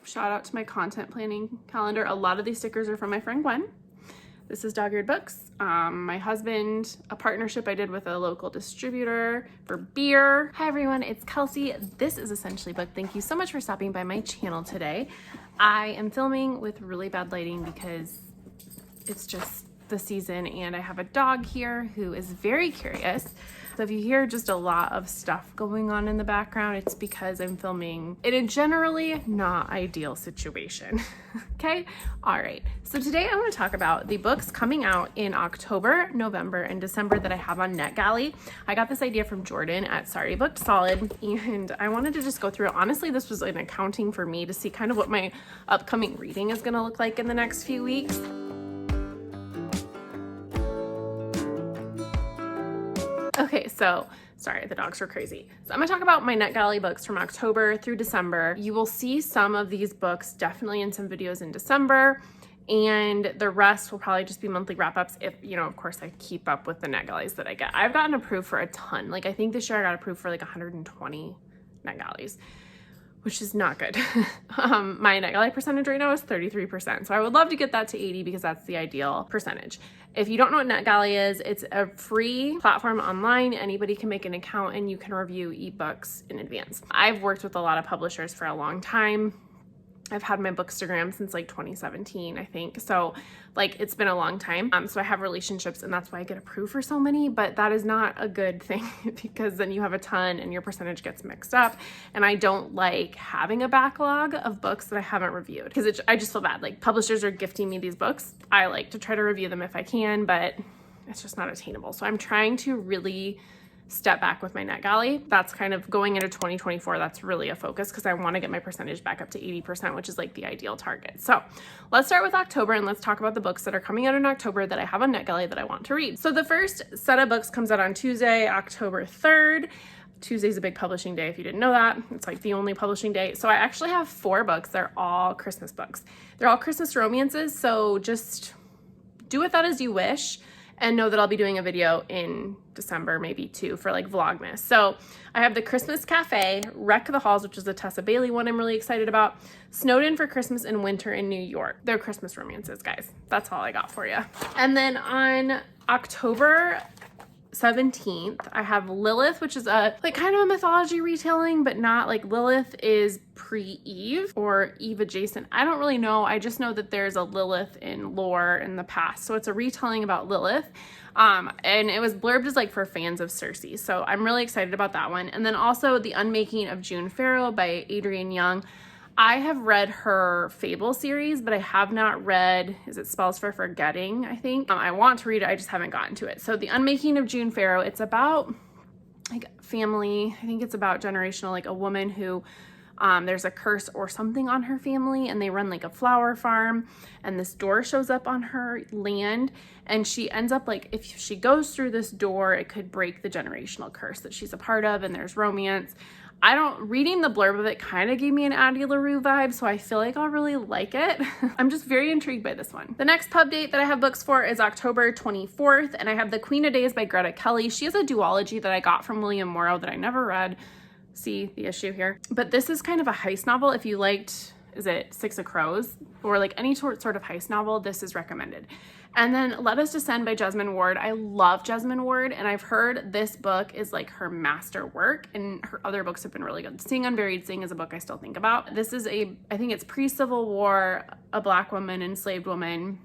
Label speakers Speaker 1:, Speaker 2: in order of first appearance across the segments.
Speaker 1: shout out to my content planning calendar. A lot of these stickers are from my friend Gwen. This is Dog-Eared Books. My husband, a partnership I did with a local distributor for beer. Hi everyone, it's Kelsey. This is Essentially Booked. Thank you so much for stopping by my channel today. I am filming with really bad lighting because it's just the season and I have a dog here who is very curious. So if you hear just a lot of stuff going on in the background, it's because I'm filming in a generally not ideal situation. Okay? All right. So today I want to talk about the books coming out in October, November, and December that I have on Netgalley. I got this idea from Jordan at Sorry Booked Solid, and I wanted to just go through it. Honestly, this was an accounting for me to see kind of what my upcoming reading is going to look like in the next few weeks. Okay, so sorry, the dogs were crazy. So I'm gonna talk about my Netgalley books from October through December. You will see some of these books definitely in some videos in December, and the rest will probably just be monthly wrap-ups if, you know, of course I keep up with the Netgalleys that I get. I've gotten approved for a ton. Like I think this year I got approved for like 120 Netgalleys, which is not good. My Netgalley percentage right now is 33%. So I would love to get that to 80 because that's the ideal percentage. If you don't know what Netgalley is, it's a free platform online. Anybody can make an account and you can review ebooks in advance. I've worked with a lot of publishers for a long time. I've had my Bookstagram since like 2017, I think. So like it's been a long time. So I have relationships and that's why I get approved for so many, but that is not a good thing because then you have a ton and your percentage gets mixed up. And I don't like having a backlog of books that I haven't reviewed because I just feel bad. Like publishers are gifting me these books. I like to try to review them if I can, but it's just not attainable. So I'm trying to really step back with my Netgalley. That's kind of going into 2024. That's really a focus because I want to get my percentage back up to 80%, which is like the ideal target. So let's start with October and let's talk about the books that are coming out in October that I have on Netgalley that I want to read. So the first set of books comes out on Tuesday, October 3rd. Tuesday's a big publishing day if you didn't know that. It's like the only publishing day. So I actually have 4 books. They're all Christmas books. They're all Christmas romances. So just do with that as you wish. And know that I'll be doing a video in December, maybe too, for like Vlogmas. So I have The Christmas Cafe, Wreck the Halls, which is the Tessa Bailey one I'm really excited about, Snowed In for Christmas and Winter in New York. They're Christmas romances, guys. That's all I got for you. And then on October 17th, I have Lilith, which is a like kind of a mythology retelling, but not like Lilith is pre-Eve or Eve adjacent. I don't really know. I just know that there's a Lilith in lore in the past. So it's a retelling about Lilith. And it was blurbed as like for fans of Cersei. So I'm really excited about that one. And then also The Unmaking of June Farrow by Adrienne Young. I have read her Fable series, but I have not read, is it Spells for Forgetting, I think? I want to read it, I just haven't gotten to it. So The Unmaking of June Farrow, it's about like family. I think it's about generational, like a woman who there's a curse or something on her family and they run like a flower farm and this door shows up on her land and she ends up like, if she goes through this door, it could break the generational curse that she's a part of and there's romance. Reading the blurb of it kind of gave me an Addie LaRue vibe, so I feel like I'll really like it. I'm just very intrigued by this one. The next pub date that I have books for is October 24th, and I have The Queen of Days by Greta Kelly. She has a duology that I got from William Morrow that I never read. See the issue here? But this is kind of a heist novel. If you liked, is it Six of Crows? Or like any sort of heist novel, this is recommended. And then Let Us Descend by Jesmyn Ward. I love Jesmyn Ward, and I've heard this book is like her master work, and her other books have been really good. Seeing Unburied Sing is a book I still think about. This is I think it's pre-Civil War, a Black woman, enslaved woman,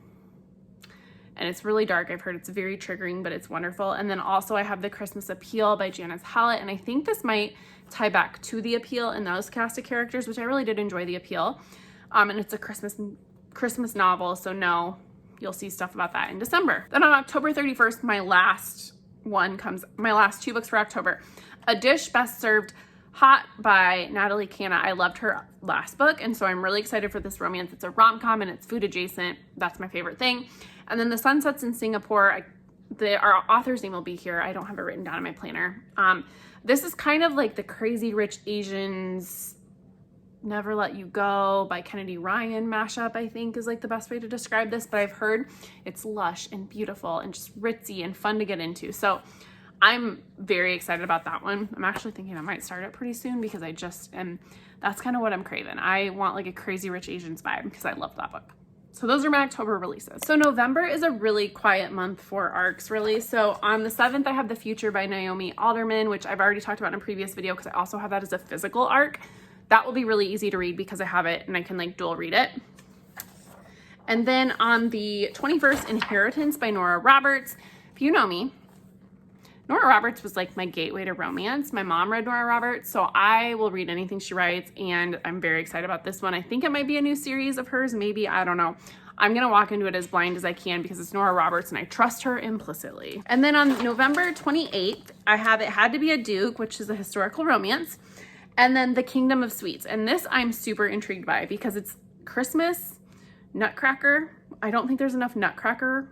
Speaker 1: and it's really dark. I've heard it's very triggering, but it's wonderful. And then also I have The Christmas Appeal by Janice Hallett, and I think this might tie back to The Appeal and those cast of characters, which I really did enjoy The Appeal. And it's a Christmas novel, so no, you'll see stuff about that in December. Then on October 31st, my last 2 books for October. A Dish Best Served Hot by Natalie Canna. I loved her last book, and so I'm really excited for this romance. It's a rom-com and it's food adjacent. That's my favorite thing. And then The Sunsets in Singapore. Our author's name will be here. I don't have it written down in my planner. This is kind of like the Crazy Rich Asians Never Let You Go by Kennedy Ryan mashup, I think is like the best way to describe this, but I've heard it's lush and beautiful and just ritzy and fun to get into. So I'm very excited about that one. I'm actually thinking I might start it pretty soon because I just am That's kind of what I'm craving. I want like a Crazy Rich Asians vibe because I love that book. So those are my October releases. So November is a really quiet month for ARCs really. So on the 7th, I have The Future by Naomi Alderman, which I've already talked about in a previous video because I also have that as a physical ARC. That will be really easy to read because I have it and I can like dual read it. And then on the 21st, Inheritance by Nora Roberts. If you know me, Nora Roberts was like my gateway to romance. My mom read Nora Roberts, so I will read anything she writes, and I'm very excited about this one. I think it might be a new series of hers, maybe, I don't know. I'm gonna walk into it as blind as I can because it's Nora Roberts and I trust her implicitly. And then on November 28th, I have It Had to Be a Duke, which is a historical romance, and then The Kingdom of Sweets. And this I'm super intrigued by because it's Christmas, Nutcracker. I don't think there's enough Nutcracker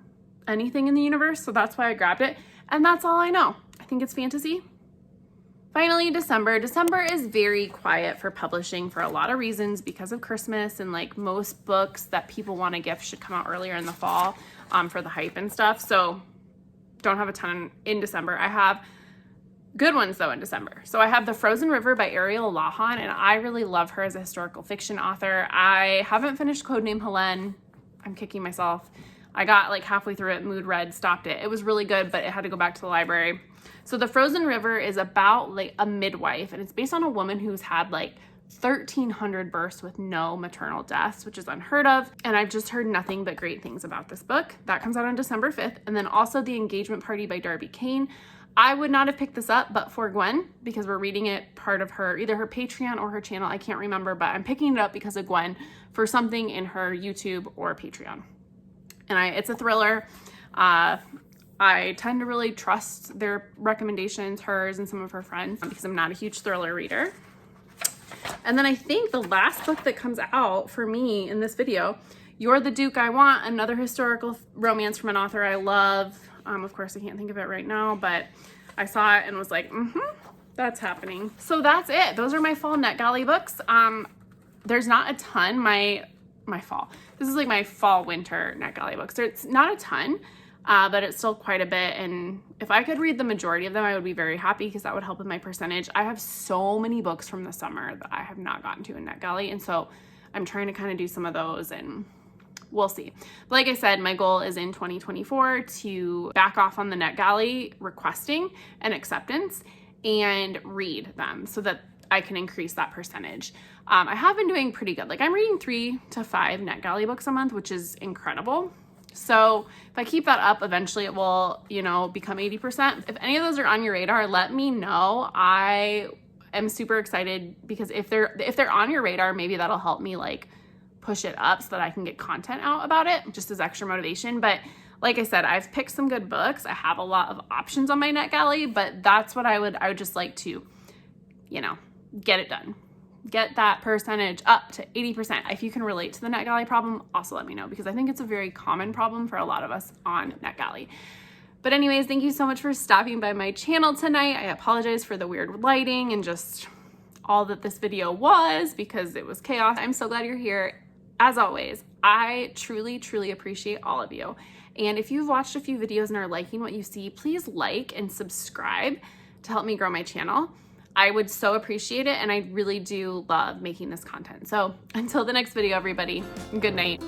Speaker 1: anything in the universe, so that's why I grabbed it. And that's all I know. I think it's fantasy. Finally, December. December is very quiet for publishing for a lot of reasons because of Christmas, and like most books that people want to gift should come out earlier in the fall for the hype and stuff. So don't have a ton in December. I have good ones though in December. So I have The Frozen River by Ariel Lahan, and I really love her as a historical fiction author. I haven't finished Codename Helene. I'm kicking myself. I got like halfway through it, mood red, stopped it. It was really good, but it had to go back to the library. So The Frozen River is about like a midwife, and it's based on a woman who's had like 1,300 births with no maternal deaths, which is unheard of. And I've just heard nothing but great things about this book. That comes out on December 5th. And then also The Engagement Party by Darby Kane. I would not have picked this up but for Gwen, because we're reading it part of her, either her Patreon or her channel. I can't remember, but I'm picking it up because of Gwen for something in her YouTube or Patreon. And it's a thriller. I tend to really trust their recommendations, hers and some of her friends, because I'm not a huge thriller reader. And then I think the last book that comes out for me in this video, You're the Duke I Want, another historical romance from an author I love. Of course, I can't think of it right now, but I saw it and was like, that's happening. So that's it. Those are my fall Netgalley books. There's not a ton. My fall. This is like my fall winter Netgalley books. So it's not a ton, but it's still quite a bit. And if I could read the majority of them, I would be very happy because that would help with my percentage. I have so many books from the summer that I have not gotten to in Netgalley. And so I'm trying to kind of do some of those, and we'll see. But like I said, my goal is in 2024 to back off on the Netgalley requesting and acceptance and read them so that I can increase that percentage. I have been doing pretty good. Like I'm reading 3 to 5 Netgalley books a month, which is incredible. So if I keep that up, eventually it will, become 80%. If any of those are on your radar, let me know. I am super excited because if they're on your radar, maybe that'll help me like push it up so that I can get content out about it, just as extra motivation. But like I said, I've picked some good books. I have a lot of options on my Netgalley, but that's what I would just like to, get it done. Get that percentage up to 80%. If you can relate to the Netgalley problem, also let me know, because I think it's a very common problem for a lot of us on Netgalley. But anyways, thank you so much for stopping by my channel tonight. I apologize for the weird lighting and just all that this video was because it was chaos. I'm so glad you're here. As always, I truly, truly appreciate all of you. And if you've watched a few videos and are liking what you see, please like and subscribe to help me grow my channel. I would so appreciate it, and I really do love making this content. So until the next video, everybody, good night.